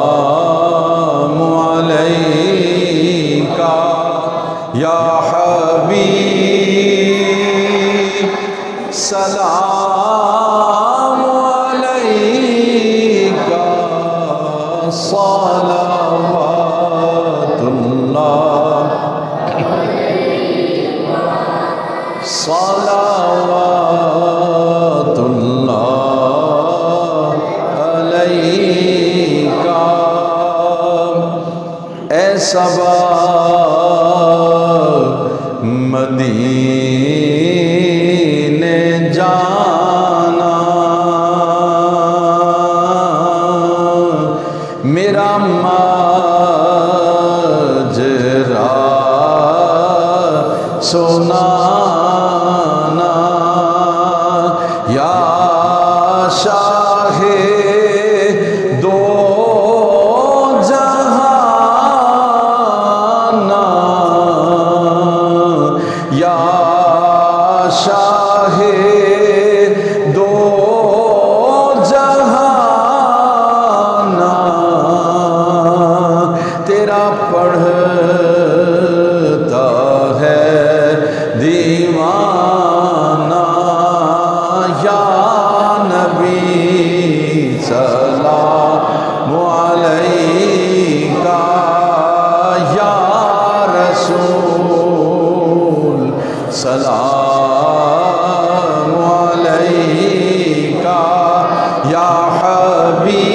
السلام علیکہ یا حبیب سلام علیکہ صلوات اللہ صلوات اللہ علیکہ اے صبا مدینے جانا میرا ماجرا سنانا یا شاہ دو جہان یا شاہ دو جہان تیرا پڑھتا ہے دیوانہ یا نبی سلام علیکہ یا رسول سلام علیکہ یا حبیب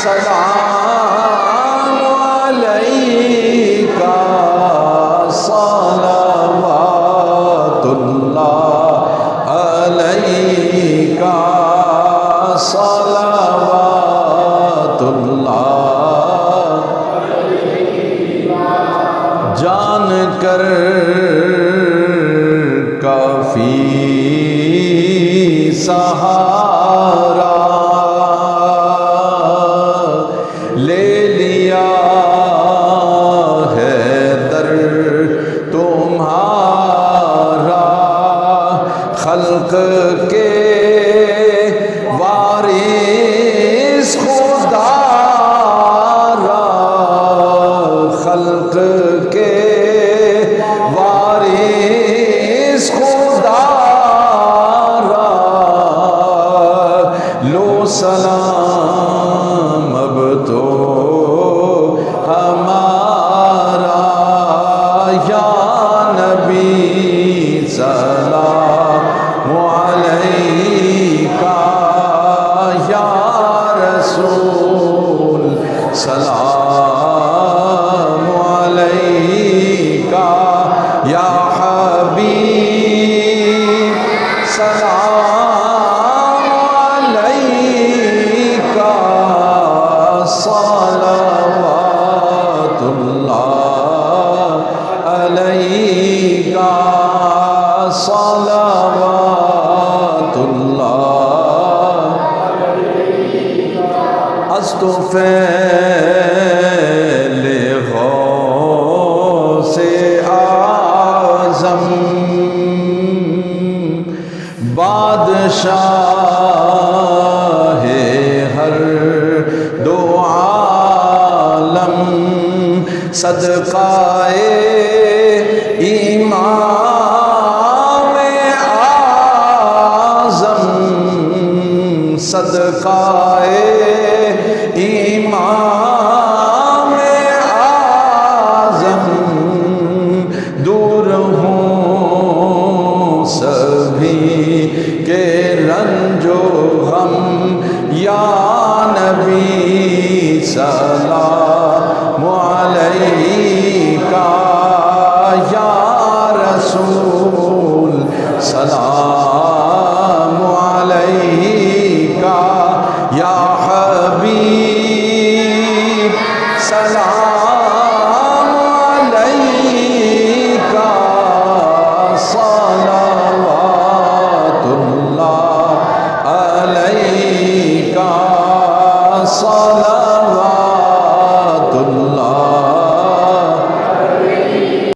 سلام علیکہ صلوات اللہ علیکہ صلوات اللہ جان کر کافی سہارا لے لیا ہے در تمہارا خلق کے وارث خدا را خلق کے وارث خدا را لو سلام اب تو ہمارا یا نبی سلام علیکہ یا رسول سلام علیکہ یا حبیب سلام علیکہ صلوات اللہ علیکہ صلوات اللہ از تو فعل غوث اعظم بادشاہ ہر دو عالم صدقہ امام اعظم صدقہ امام اعظم دور ہوں سبھی کے رنج و غم یا نبی سلام علیکہ